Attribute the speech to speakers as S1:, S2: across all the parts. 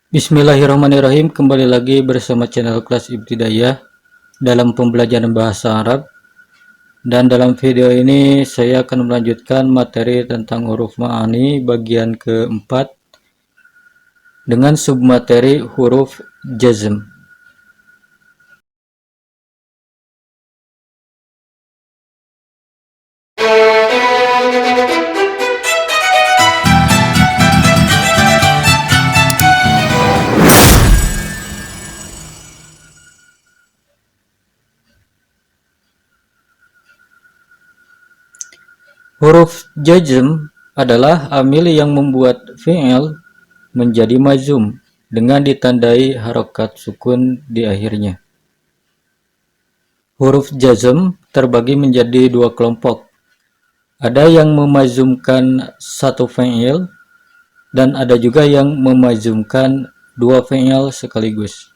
S1: Bismillahirrahmanirrahim. Kembali lagi bersama channel Kelas Ibtidaiyah dalam pembelajaran bahasa Arab. Dan dalam video ini saya akan melanjutkan materi tentang huruf ma'ani bagian keempat dengan submateri huruf jazm. Huruf jazm adalah amil yang membuat fi'il menjadi majzum dengan ditandai harokat sukun di akhirnya. Huruf jazm terbagi menjadi dua kelompok. Ada yang memajzumkan satu fi'il dan ada juga yang memajzumkan dua fi'il sekaligus.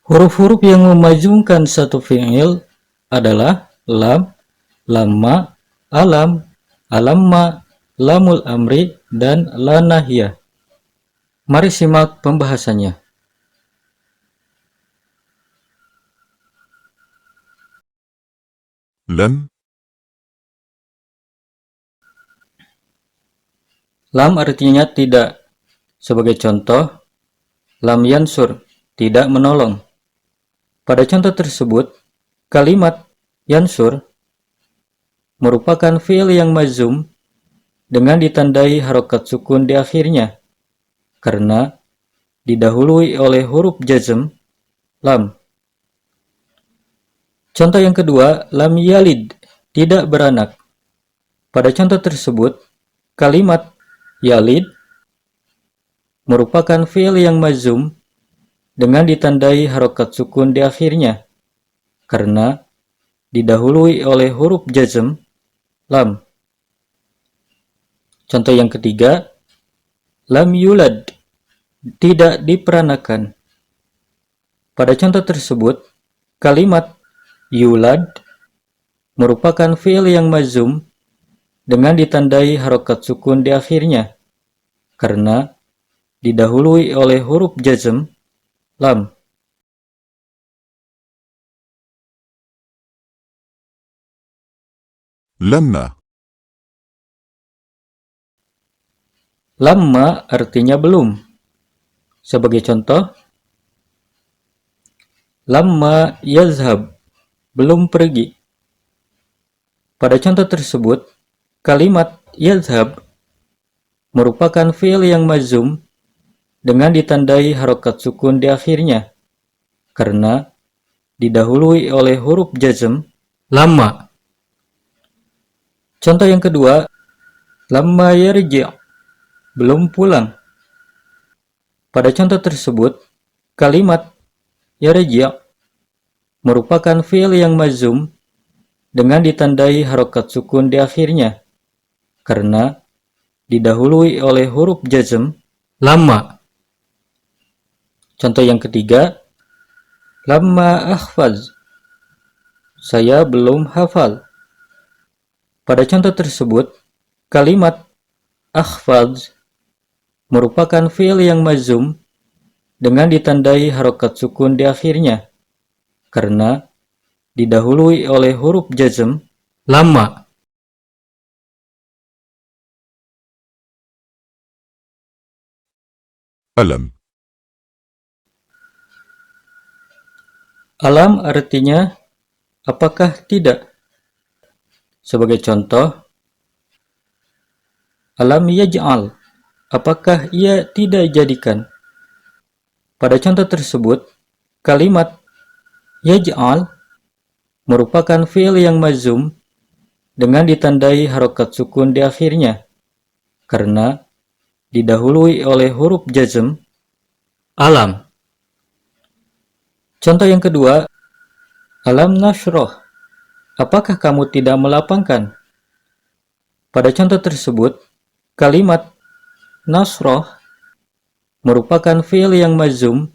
S1: Huruf-huruf yang memajzumkan satu fi'il adalah lam, lamma, alam, alamma, lamul amri, dan la nahiyah. Mari simak pembahasannya.
S2: Lam,
S1: Lam artinya tidak. Sebagai contoh, lam yansur, tidak menolong. Pada contoh tersebut, kalimat yansur merupakan fi'il yang majzum dengan ditandai harokat sukun di akhirnya karena didahului oleh huruf jazm lam. Contoh yang kedua, lam yalid, tidak beranak. Pada contoh tersebut, kalimat yalid merupakan fi'il yang majzum dengan ditandai harokat sukun di akhirnya karena didahului oleh huruf jazm lam. Contoh yang ketiga, lam yulad, tidak diperanakan. Pada contoh tersebut, kalimat yulad merupakan fi'il yang majzum dengan ditandai harokat sukun di akhirnya karena didahului oleh huruf jazm lam.
S2: lamma,
S1: Lamma artinya belum. Sebagai contoh, lamma yazhab, belum pergi. Pada contoh tersebut, kalimat yazhab merupakan fi'il yang majzum dengan ditandai harokat sukun di akhirnya karena didahului oleh huruf jazm lamma. Contoh yang kedua, lamma yarji', belum pulang. Pada contoh tersebut, kalimat yarji' merupakan fi'il yang majzum dengan ditandai harokat sukun di akhirnya karena didahului oleh huruf jazm lamma. Contoh yang ketiga, lamma ahfaz, saya belum hafal. Pada contoh tersebut, kalimat ahfaz merupakan fi'il yang majzum dengan ditandai harokat sukun di akhirnya karena didahului oleh huruf jazm lamma.
S2: alam,
S1: Alam artinya apakah tidak. Sebagai contoh, alam yaj'al, apakah ia tidak jadikan. Pada contoh tersebut, kalimat yaj'al merupakan fi'il yang majzum dengan ditandai harokat sukun di akhirnya karena didahului oleh huruf jazm alam. Contoh yang kedua, alam nasroh, apakah kamu tidak melapangkan. Pada contoh tersebut, kalimat nasroh merupakan fi'il yang majzum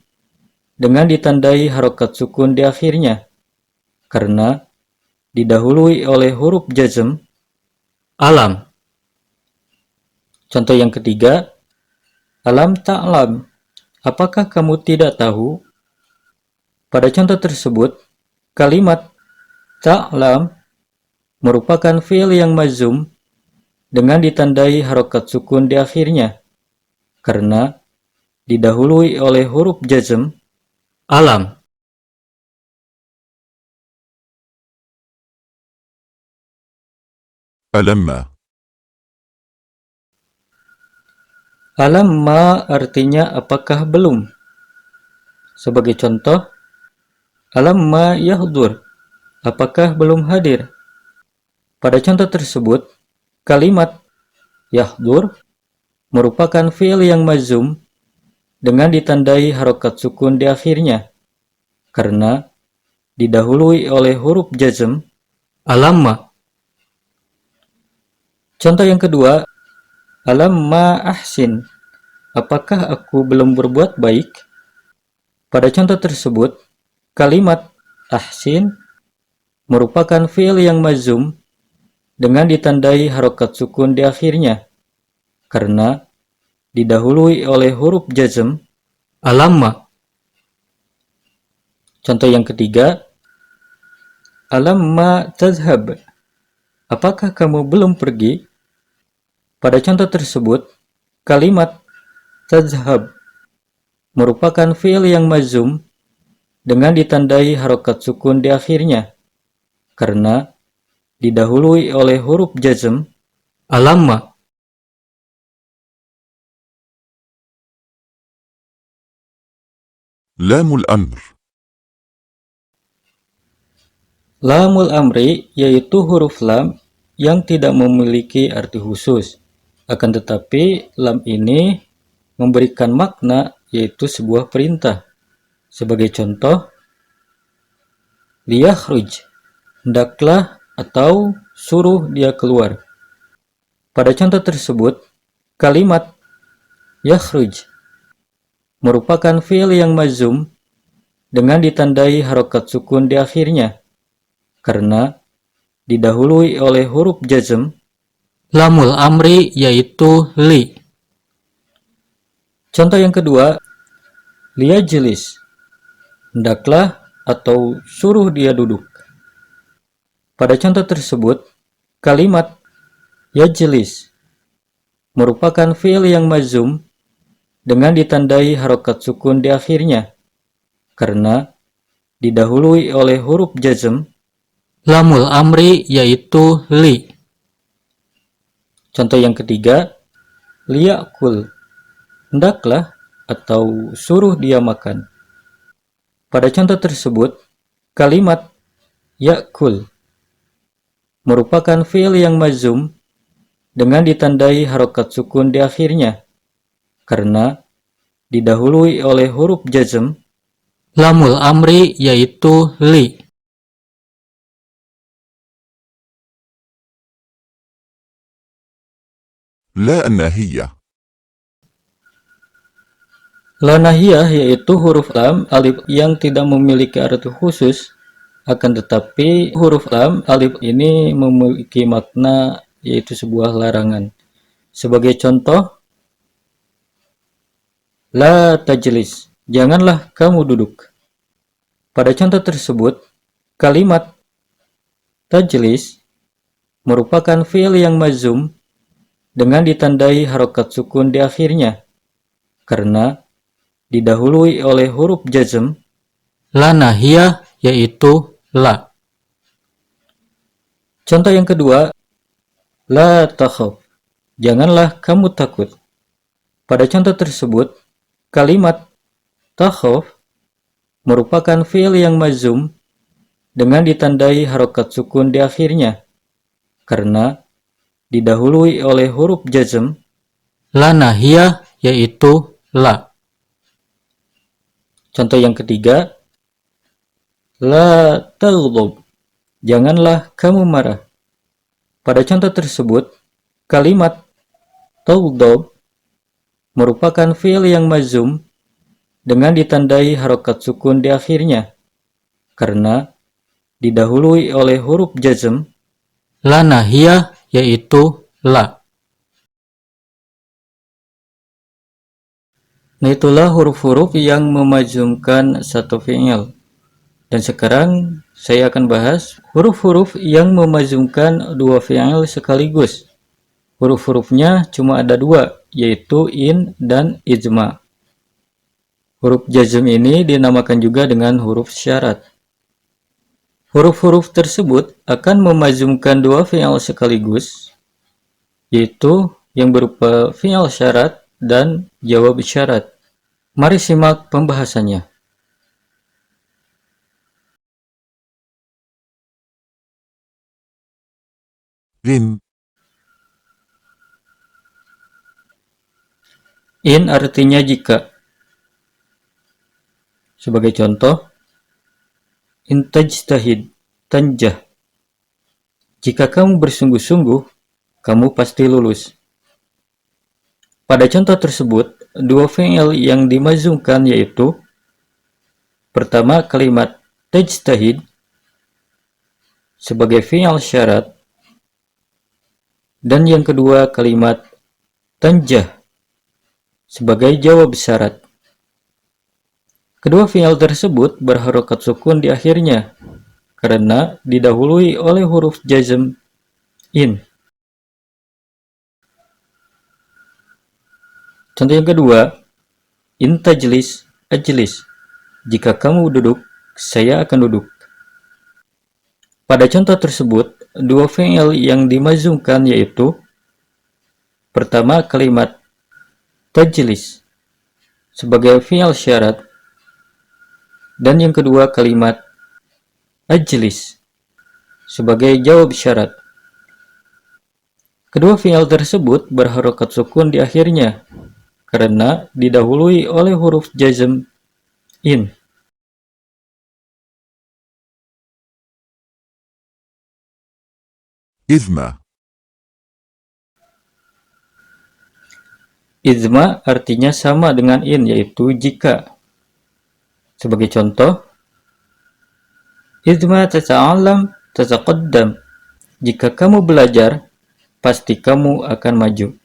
S1: dengan ditandai harokat sukun di akhirnya karena didahului oleh huruf jazm alam. Contoh yang ketiga, Alam ta'lam, apakah kamu tidak tahu? Pada contoh tersebut, kalimat ta'lam merupakan fi'il yang majzum dengan ditandai harokat sukun di akhirnya, karena didahului oleh huruf jazm alam.
S2: ألم
S1: Alam ma artinya apakah belum. Sebagai contoh, alam ma yahdur, apakah belum hadir. Pada contoh tersebut, kalimat yahdur merupakan fi'il yang majzum dengan ditandai harokat sukun di akhirnya, karena didahului oleh huruf jazm alamma. Contoh yang kedua, alam ma ahsin, apakah aku belum berbuat baik? Pada contoh tersebut, kalimat ahsin merupakan fi'il yang majzum dengan ditandai harokat sukun di akhirnya, karena didahului oleh huruf jazm alamma. Contoh yang ketiga, alam ma tazhab, apakah kamu belum pergi? Pada contoh tersebut, kalimat tazhab merupakan fi'il yang majzum dengan ditandai harokat sukun di akhirnya, karena didahului oleh huruf jazm alamma.
S2: لام الأمر
S1: Lamul amri yaitu huruf lam yang tidak memiliki arti khusus. Akan tetapi, lam ini memberikan makna yaitu sebuah perintah. Sebagai contoh, liyakhruj, hendaklah atau suruh dia keluar. Pada contoh tersebut, kalimat yakhruj merupakan fi'il yang majzum dengan ditandai harokat sukun di akhirnya, karena didahului oleh huruf jazm lamul amri yaitu li. Contoh yang kedua, liyajlis, hendaklah atau suruh dia duduk. Pada contoh tersebut, kalimat yajlis merupakan fi'il yang majzum dengan ditandai harokat sukun di akhirnya, karena didahului oleh huruf jazm lamul amri yaitu li. Contoh yang ketiga, liyakul, hendaklah atau suruh dia makan. Pada contoh tersebut, kalimat yakul merupakan fi'il yang majzum dengan ditandai harokat sukun di akhirnya, karena didahului oleh huruf jazm lamul amri yaitu li.
S2: لا الناهية
S1: La nahiyah yaitu huruf lam alif yang tidak memiliki arti khusus, akan tetapi huruf lam alif ini memiliki makna yaitu sebuah larangan. Sebagai contoh, la tajlis, janganlah kamu duduk. Pada contoh tersebut, kalimat tajlis merupakan fi'il yang majzum dengan ditandai harokat sukun di akhirnya, karena didahului oleh huruf jazm la nahiyah yaitu la. Contoh yang kedua, la takhaf, janganlah kamu takut. Pada contoh tersebut, kalimat takhaf merupakan fi'il yang majzum dengan ditandai harokat sukun di akhirnya, karena didahului oleh huruf jazm la nahiyah yaitu la. Contoh yang ketiga, la taghdab, janganlah kamu marah. Pada contoh tersebut, kalimat taghdab merupakan fi'il yang majzum dengan ditandai harokat sukun di akhirnya, karena didahului oleh huruf jazm la nahiyah yaitu la. Nah, itulah huruf-huruf yang memajumkan satu fi'il. Dan sekarang saya akan bahas huruf-huruf yang memajumkan dua fi'il sekaligus. Huruf-hurufnya cuma ada dua, yaitu in dan ijma. Huruf jazm ini dinamakan juga dengan huruf syarat. Huruf-huruf tersebut akan memajumkan dua fi'il sekaligus, yaitu yang berupa fi'il syarat dan jawab syarat. Mari simak pembahasannya.
S2: إن
S1: In artinya jika. Sebagai contoh, in tajtahid tanjah. Jika kamu bersungguh-sungguh, kamu pasti lulus. Pada contoh tersebut, dua fi'il yang dimajumkan yaitu pertama kalimat tajtahid sebagai fi'il syarat dan yang kedua kalimat tanjah sebagai jawab syarat. Kedua fi'il tersebut berharokat sukun di akhirnya karena didahului oleh huruf jazm in. Contoh yang kedua, in tajlis ajlis. Jika kamu duduk, saya akan duduk. Pada contoh tersebut, dua fi'il yang dimajumkan yaitu pertama kalimat tajlis sebagai fi'il syarat dan yang kedua kalimat ajlis sebagai jawab syarat. Kedua fi'il tersebut berharokat sukun di akhirnya karena didahului oleh huruf jazm in.
S2: إذما
S1: Izma artinya sama dengan in, yaitu jika. Sebagai contoh, izma tata'allam tataqaddam. Jika kamu belajar, pasti kamu akan maju.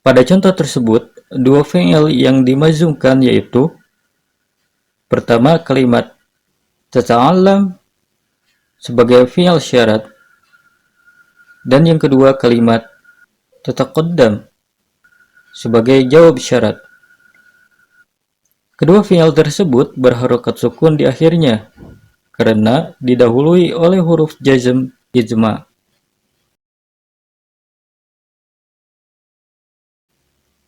S1: Pada contoh tersebut, dua fi'il yang dimajumkan yaitu pertama kalimat tata'allam sebagai fi'il syarat dan yang kedua kalimat tataqaddam sebagai jawab syarat. Kedua fi'il tersebut berharokat sukun di akhirnya karena didahului oleh huruf jazm ijma.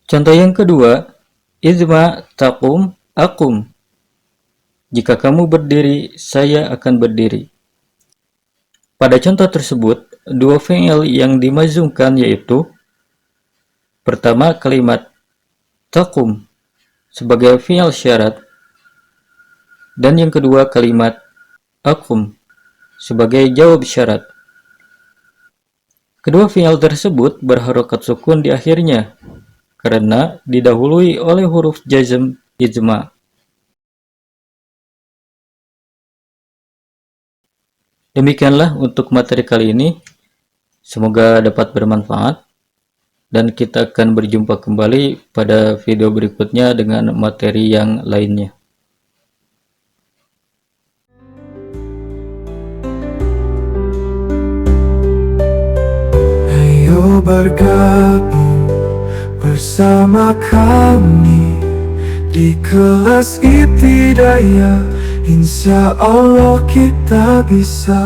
S1: Contoh yang kedua, izma taqum akum. Jika kamu berdiri, saya akan berdiri. Pada contoh tersebut, dua fi'il yang dimajumkan yaitu pertama kalimat taqum sebagai fi'il syarat dan yang kedua kalimat akum sebagai jawab syarat. Kedua fi'il tersebut berharokat sukun di akhirnya karena didahului oleh huruf jazm ijma. Demikianlah untuk materi kali ini. Semoga dapat bermanfaat. Dan kita akan berjumpa kembali pada video berikutnya dengan materi yang lainnya.
S3: Ayo bergabung bersama kami di kelas Ibtidaiyah. Insya Allah kita bisa.